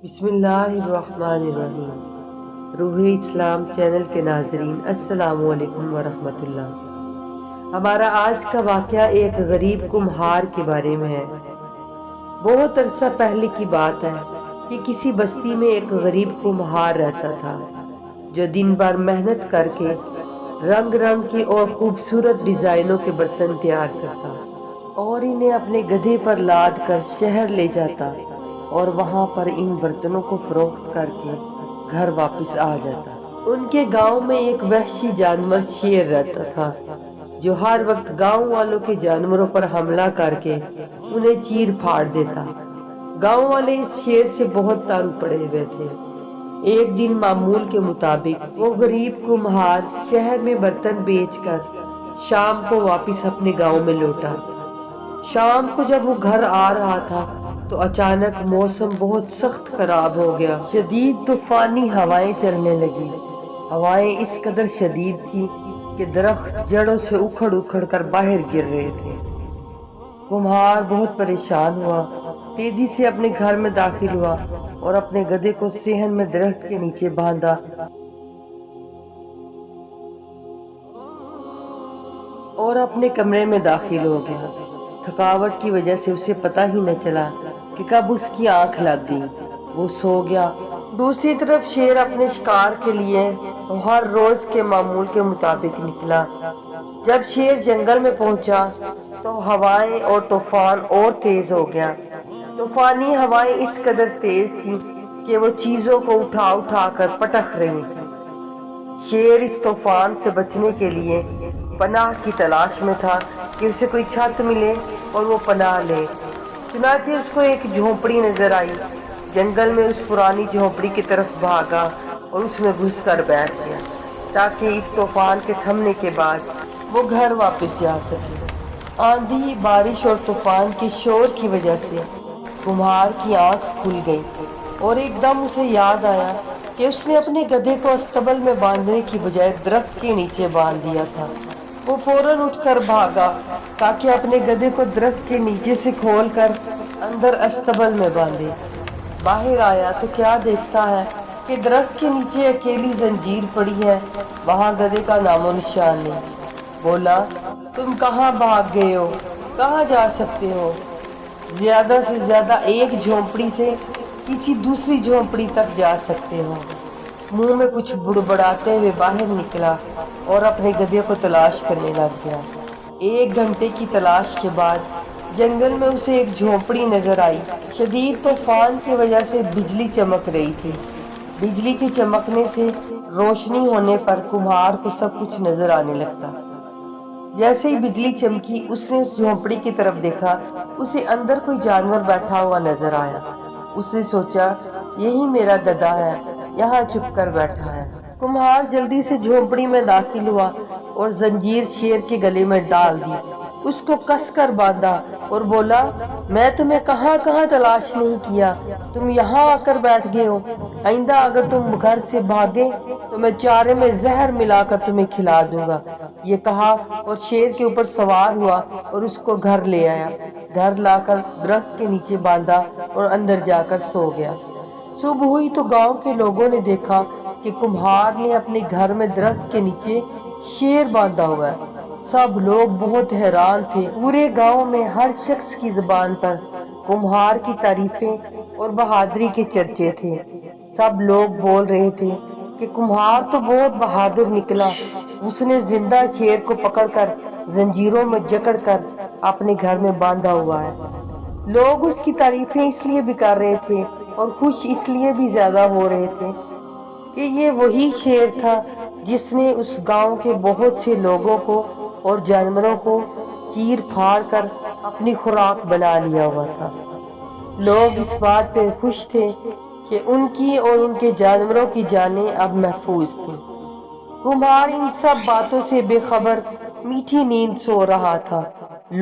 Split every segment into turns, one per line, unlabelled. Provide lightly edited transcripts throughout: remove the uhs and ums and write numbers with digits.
بسم اللہ الرحمن الرحیم۔ روح اسلام چینل کے ناظرین السلام علیکم ورحمۃ اللہ۔ ہمارا آج کا واقعہ ایک غریب کمہار کے بارے میں ہے۔ بہت عرصہ پہلے کی بات ہے کہ کسی بستی میں ایک غریب کمہار رہتا تھا جو دن بھر محنت کر کے رنگ رنگ کے اور خوبصورت ڈیزائنوں کے برتن تیار کرتا اور انہیں اپنے گدھے پر لاد کر شہر لے جاتا اور وہاں پر ان برتنوں کو فروخت کر کے گھر واپس آ جاتا۔ ان کے گاؤں میں ایک وحشی جانور شیر رہتا تھا جو ہر وقت گاؤں والوں کے جانوروں پر حملہ کر کے انہیں چیر پھاڑ دیتا۔ گاؤں والے اس شیر سے بہت تنگ پڑے ہوئے تھے۔ ایک دن معمول کے مطابق وہ غریب کمہار شہر میں برتن بیچ کر شام کو واپس اپنے گاؤں میں لوٹا۔ شام کو جب وہ گھر آ رہا تھا تو اچانک موسم بہت سخت خراب ہو گیا۔ شدید طوفانی ہوائیں چلنے لگی۔ ہوائیں اس قدر شدید تھی کہ درخت جڑوں سے اکھڑ اکھڑ کر باہر گر رہے تھے۔ کمہار بہت پریشان ہوا، تیزی سے اپنے گھر میں داخل ہوا اور اپنے گدھے کو صحن میں درخت کے نیچے باندھا اور اپنے کمرے میں داخل ہو گیا۔ تھکاوٹ کی وجہ سے اسے پتہ ہی نہ چلا کہ کب اس کی آنکھ لگ گئی۔ وہ سو گیا۔ دوسری طرف شیر اپنے شکار کے لیے ہر روز کے معمول کے مطابق نکلا۔ جب شیر جنگل میں پہنچا تو ہوائیں اور طوفان اور تیز ہو گیا۔ طوفانی ہوائیں اس قدر تیز تھیں کہ وہ چیزوں کو اٹھا اٹھا کر پٹخ رہی تھیں۔ شیر اس طوفان سے بچنے کے لیے پناہ کی تلاش میں تھا کہ اسے کوئی چھت ملے اور وہ پناہ لے۔ چنانچہ اس کو ایک جھونپڑی نظر آئی۔ جنگل میں اس پرانی جھونپڑی کی طرف بھاگا اور اس میں گھس کر بیٹھ گیا تاکہ اس طوفان کے تھمنے کے بعد وہ گھر واپس جا سکے۔ آندھی، بارش اور طوفان کے شور کی وجہ سے کمہار کی آنکھ کھل گئی اور ایک دم اسے یاد آیا کہ اس نے اپنے گدھے کو استبل میں باندھنے کی بجائے درخت کے نیچے باندھ دیا تھا۔ وہ فوراً اٹھ کر بھاگا تاکہ اپنے گدھے کو درخت کے نیچے سے کھول کر اندر استبل میں باندھے۔ باہر آیا تو کیا دیکھتا ہے کہ درخت کے نیچے اکیلی زنجیر پڑی ہے، وہاں گدھے کا نام و نشان نہیں۔ بولا، تم کہاں بھاگ گئے ہو؟ کہاں جا سکتے ہو؟ زیادہ سے زیادہ ایک جھونپڑی سے کسی دوسری جھونپڑی تک جا سکتے ہو۔ منہ میں کچھ بڑبڑاتے ہوئے باہر نکلا اور اپنے گدھے کو تلاش کرنے لگ گیا۔ 1 گھنٹے کی تلاش کے بعد جنگل میں اسے ایک جھونپڑی نظر آئی۔ شدید طوفان کی وجہ سے بجلی چمک رہی تھی۔ بجلی کے چمکنے سے روشنی ہونے پر کمہار کو سب کچھ نظر آنے لگتا۔ جیسے ہی بجلی چمکی اس نے اس جھونپڑی کی طرف دیکھا، اسے اندر کوئی جانور بیٹھا ہوا نظر آیا۔ اس نے سوچا، یہی میرا گدھا ہے، یہاں چھپ کر بیٹھا ہے۔ کمہار جلدی سے جھونپڑی میں داخل ہوا اور زنجیر شیر کے گلے میں ڈال دی، اس کو کس کر باندھا اور بولا، میں تمہیں کہاں کہاں تلاش نہیں کیا، تم یہاں آ کر بیٹھ گئے ہو۔ آئندہ اگر تم گھر سے بھاگے تو میں چارے میں زہر ملا کر تمہیں کھلا دوں گا۔ یہ کہا اور شیر کے اوپر سوار ہوا اور اس کو گھر لے آیا۔ گھر لا کر درخت کے نیچے باندھا اور اندر جا کر سو گیا۔ صبح ہوئی تو گاؤں کے لوگوں نے دیکھا کہ کمہار نے اپنے گھر میں درخت کے نیچے شیر باندھا ہوا ہے۔ سب لوگ بہت حیران تھے۔ پورے گاؤں میں ہر شخص کی زبان پر کمہار کی تعریفیں اور بہادری کے چرچے تھے۔ سب لوگ بول رہے تھے کہ کمہار تو بہت بہادر نکلا، اس نے زندہ شیر کو پکڑ کر زنجیروں میں جکڑ کر اپنے گھر میں باندھا ہوا ہے۔ لوگ اس کی تعریفیں اس لیے بھی کر رہے تھے اور خوش اس لیے بھی زیادہ ہو رہے تھے کہ یہ وہی شیر تھا جس نے اس گاؤں کے بہت سے لوگوں کو اور جانوروں کو چیر پھاڑ کر اپنی خوراک بنا لیا ہوا تھا۔ لوگ اس بات پہ خوش تھے کہ ان کی اور ان کے جانوروں کی جانیں اب محفوظ تھیں۔ کمہار ان سب باتوں سے بے خبر میٹھی نیند سو رہا تھا۔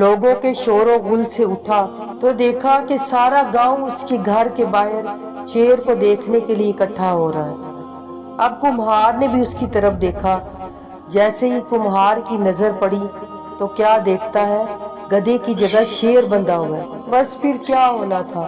لوگوں کے شور و غل سے اٹھا تو دیکھا کہ سارا گاؤں اس کے گھر کے باہر شیر کو دیکھنے کے لیے اکٹھا ہو رہا ہے۔ اب کمہار نے بھی اس کی طرف دیکھا۔ جیسے ہی کمہار کی نظر پڑی تو کیا دیکھتا ہے، گدھے کی جگہ شیر بندھا ہوا ہے۔ بس پھر کیا ہونا تھا،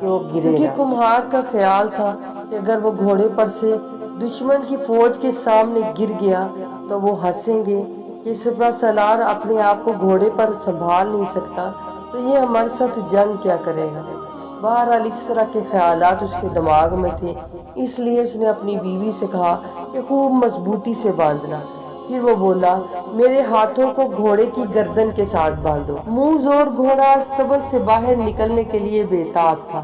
کہ وہ گرے نہ۔ کیونکہ کمہار کا خیال تھا کہ اگر وہ گھوڑے پر سے دشمن کی فوج کے سامنے گر گیا تو وہ ہنسیں گے کہ سپہ سالار اپنے آپ کو گھوڑے پر سنبھال نہیں سکتا تو یہ ہمارے ساتھ جنگ کیا کرے گا۔ بہرحال اس طرح کے خیالات اس کے دماغ میں تھے، اس لیے اس نے اپنی بیوی سے کہا کہ خوب مضبوطی سے باندھنا۔ پھر وہ بولا، میرے ہاتھوں کو گھوڑے کی گردن کے ساتھ باندھو۔ منہ زور گھوڑا استبل سے باہر نکلنے کے لیے بےتاب تھا۔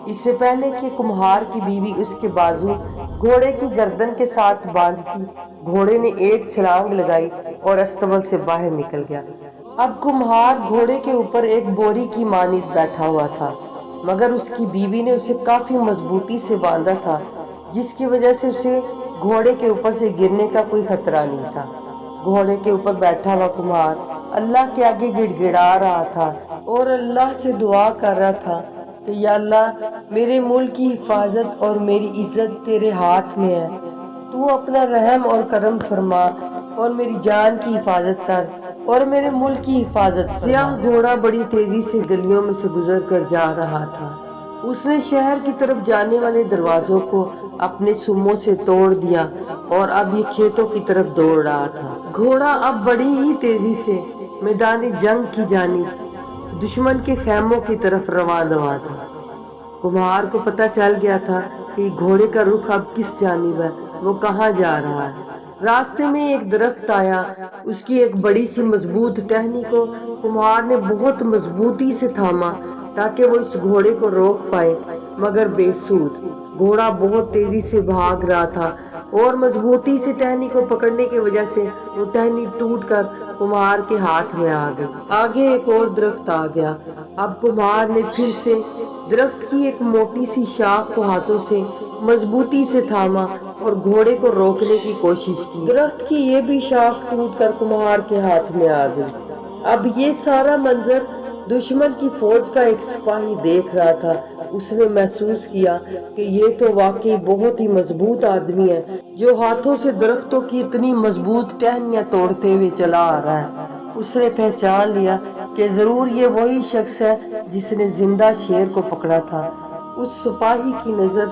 اس سے پہلے کہ کمہار کی بیوی اس کے بازو گھوڑے کی گردن کے ساتھ باندھتی، گھوڑے نے ایک چھلانگ لگائی اور استبل سے باہر نکل گیا۔ اب کمہار گھوڑے کے اوپر ایک بوری کی مانند بیٹھا ہوا تھا، مگر اس کی بیوی نے اسے کافی مضبوطی سے باندھا تھا، جس کی وجہ سے اسے گھوڑے کے اوپر سے گرنے کا کوئی خطرہ نہیں تھا۔ گھوڑے کے اوپر بیٹھا ہوا کمہار اللہ کے آگے گڑ گڑا رہا تھا اور اللہ سے دعا کر رہا تھا کہ یا اللہ، میرے ملک کی حفاظت اور میری عزت تیرے ہاتھ میں ہے، تو اپنا رحم اور کرم فرما اور میری جان کی حفاظت کر اور میرے ملک کی حفاظت فرما۔ سیاہ گھوڑا بڑی تیزی سے گلیوں میں سے گزر کر جا رہا تھا۔ اس نے شہر کی طرف جانے والے دروازوں کو اپنے سموں سے توڑ دیا اور اب یہ کھیتوں کی طرف دوڑ رہا تھا۔ گھوڑا اب بڑی ہی تیزی سے میدان جنگ کی جانب دشمن کے خیموں کی طرف رواں دوا تھا۔ کمہار کو پتہ چل گیا تھا کہ گھوڑے کا رخ اب کس جانب ہے، وہ کہاں جا رہا ہے۔ راستے میں ایک درخت آیا، اس کی ایک بڑی سی مضبوط ٹہنی کو کمہار نے بہت مضبوطی سے تھاما تاکہ وہ اس گھوڑے کو روک پائے، مگر بے سود۔ گھوڑا بہت تیزی سے بھاگ رہا تھا اور مضبوطی سے ٹہنی کو پکڑنے کی وجہ سے وہ ٹہنی ٹوٹ کر کمہار کے ہاتھ میں آ گئی۔ آگے ایک اور درخت آ گیا۔ اب کمہار نے پھر سے درخت کی ایک موٹی سی شاخ کو ہاتھوں سے مضبوطی سے تھاما اور گھوڑے کو روکنے کی کوشش کی۔ درخت کی یہ بھی شاخ ٹوٹ کر کمہار کے ہاتھ میں آ گئی۔ اب یہ سارا منظر دشمن کی فوج کا ایک سپاہی دیکھ رہا تھا۔ اس نے محسوس کیا کہ یہ تو واقعی بہت ہی مضبوط آدمی ہے جو ہاتھوں سے درختوں کی اتنی مضبوط ٹہنیاں توڑتے ہوئے چلا آ رہا ہے۔ اس نے پہچان لیا کہ ضرور یہ وہی شخص ہے جس نے زندہ شیر کو پکڑا تھا۔ اس سپاہی کی نظر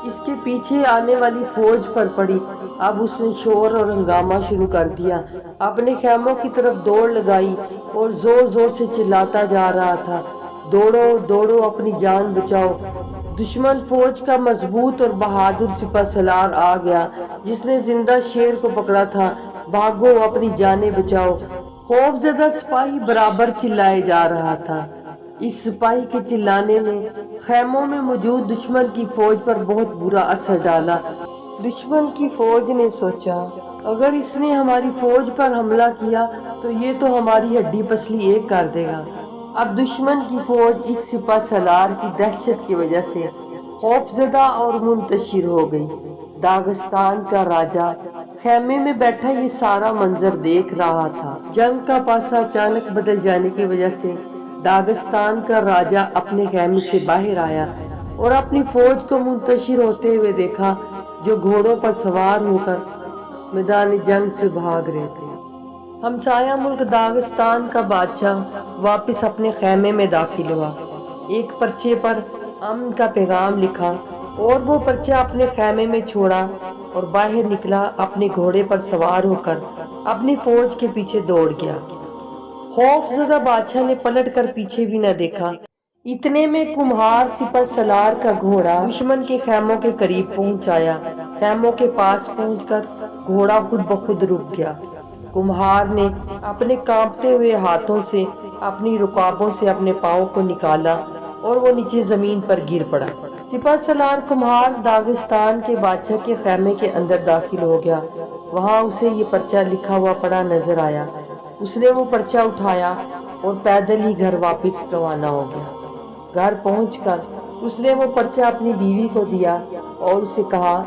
اس کے پیچھے آنے والی فوج پر پڑی۔ اب اس نے شور اور ہنگامہ شروع کر دیا، اپنے خیموں کی طرف دوڑ لگائی اور زور زور سے چلاتا جا رہا تھا، دوڑو دوڑو، اپنی جان بچاؤ۔ دشمن فوج کا مضبوط اور بہادر سپہ سالار آ گیا جس نے زندہ شیر کو پکڑا تھا، بھاگو، اپنی جانیں بچاؤ۔ خوف زدہ سپاہی برابر چلائے جا رہا تھا۔ اس سپاہی کے چلانے نے خیموں میں موجود دشمن کی فوج پر بہت برا اثر ڈالا۔ دشمن کی فوج نے سوچا، اگر اس نے ہماری فوج پر حملہ کیا تو یہ تو ہماری ہڈی پسلی ایک کر دے گا۔ اب دشمن کی فوج اس سپہ سالار کی دہشت کی وجہ سے خوف زدہ اور منتشر ہو گئی۔ داغستان کا راجا خیمے میں بیٹھا یہ سارا منظر دیکھ رہا تھا۔ جنگ کا پاسا اچانک بدل جانے کی وجہ سے داغستان کا راجا اپنے خیمے سے باہر آیا اور اپنی فوج کو منتشر ہوتے ہوئے دیکھا جو گھوڑوں پر سوار ہو کر میدان جنگ سے بھاگ رہے تھے۔ ہمسایہ ملک داغستان کا بادشاہ واپس اپنے خیمے میں داخل ہوا، ایک پرچے پر امن کا پیغام لکھا اور وہ پرچہ اپنے خیمے میں چھوڑا اور باہر نکلا، اپنے گھوڑے پر سوار ہو کر اپنی فوج کے پیچھے دوڑ گیا۔ خوف زدہ بادشاہ نے پلٹ کر پیچھے بھی نہ دیکھا۔ اتنے میں کمہار سپہ سالار کا گھوڑا دشمن کے خیموں کے قریب پہنچ آیا۔ خیموں کے پاس پہنچ کر گھوڑا خود بخود رک گیا۔ کمہار نے اپنے کانپتے ہوئے ہاتھوں سے اپنی رکابوں سے اپنے پاؤں کو نکالا اور وہ نیچے زمین پر گر پڑا۔ سپہ سالار کمہار داغستان کے بادشاہ کے خیمے کے اندر داخل ہو گیا۔ وہاں اسے یہ پرچہ لکھا ہوا پڑا نظر آیا۔ اس نے وہ پرچہ اٹھایا اور پیدل ہی گھر واپس روانہ ہو گیا۔ گھر پہنچ کر اس نے وہ پرچہ اپنی بیوی کو دیا اور اسے کہا،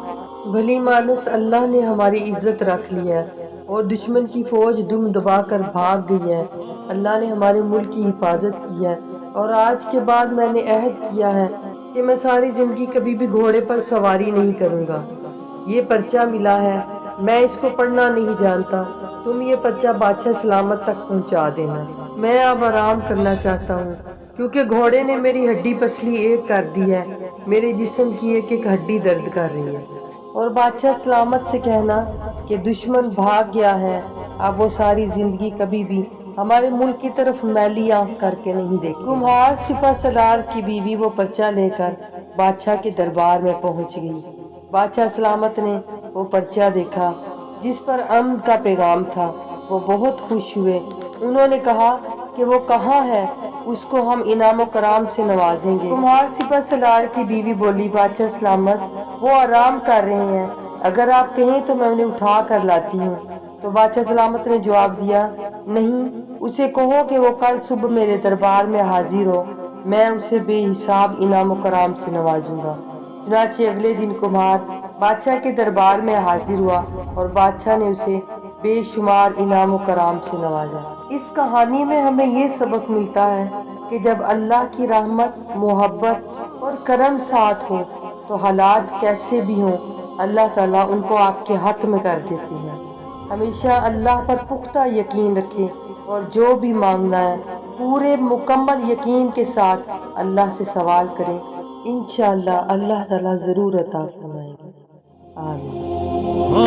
بھلی مانس اللہ نے ہماری عزت رکھ لی ہے اور دشمن کی فوج دم دبا کر بھاگ گئی ہے۔ اللہ نے ہمارے ملک کی حفاظت کی ہے اور آج کے بعد میں نے عہد کیا ہے کہ میں ساری زندگی کبھی بھی گھوڑے پر سواری نہیں کروں گا۔ یہ پرچہ ملا ہے، میں اس کو پڑھنا نہیں جانتا، تم یہ پرچہ بادشاہ سلامت تک پہنچا دینا۔ میں اب آرام کرنا چاہتا ہوں۔ کیونکہ گھوڑے نے میری ہڈی پسلی ایک کر دی ہے، میرے جسم کی ایک ایک ہڈی درد کر رہی ہے۔ اور بادشاہ سلامت سے کہنا کہ دشمن بھاگ گیا ہے، اب وہ ساری زندگی کبھی بھی ہمارے ملک کی طرف میلی آنکھ کر کے نہیں دیکھے۔ کمہار سپہ سالار کی بیوی وہ پرچہ لے کر بادشاہ کے دربار میں پہنچ گئی۔ بادشاہ سلامت نے وہ پرچہ دیکھا جس پر امن کا پیغام تھا۔ وہ بہت خوش ہوئے۔ انہوں نے کہا کہ وہ کہاں ہے، اس کو ہم انعام و کرام سے نوازیں گے۔ کمہار سپہ سالار کی بیوی بولی، بادشاہ سلامت وہ آرام کر رہے ہیں، اگر آپ کہیں تو میں انہیں اٹھا کر لاتی ہوں۔ تو بادشاہ سلامت نے جواب دیا، نہیں، اسے کہو کہ وہ کل صبح میرے دربار میں حاضر ہو، میں اسے بے حساب انعام و کرام سے نوازوں گا۔ چنانچہ اگلے دن کمہار بادشاہ کے دربار میں حاضر ہوا اور بادشاہ نے اسے بے شمار انعام و کرام سے نوازا۔ اس کہانی میں ہمیں یہ سبق ملتا ہے کہ جب اللہ کی رحمت، محبت اور کرم ساتھ ہو تو حالات کیسے بھی ہوں، اللہ تعالیٰ ان کو آپ کے حق میں کر دیتے ہیں۔ ہمیشہ اللہ پر پختہ یقین رکھیں اور جو بھی مانگنا ہے پورے مکمل یقین کے ساتھ اللہ سے سوال کریں، انشاءاللہ اللہ تعالیٰ ضرور عطا فرمائیں گے۔ آمین۔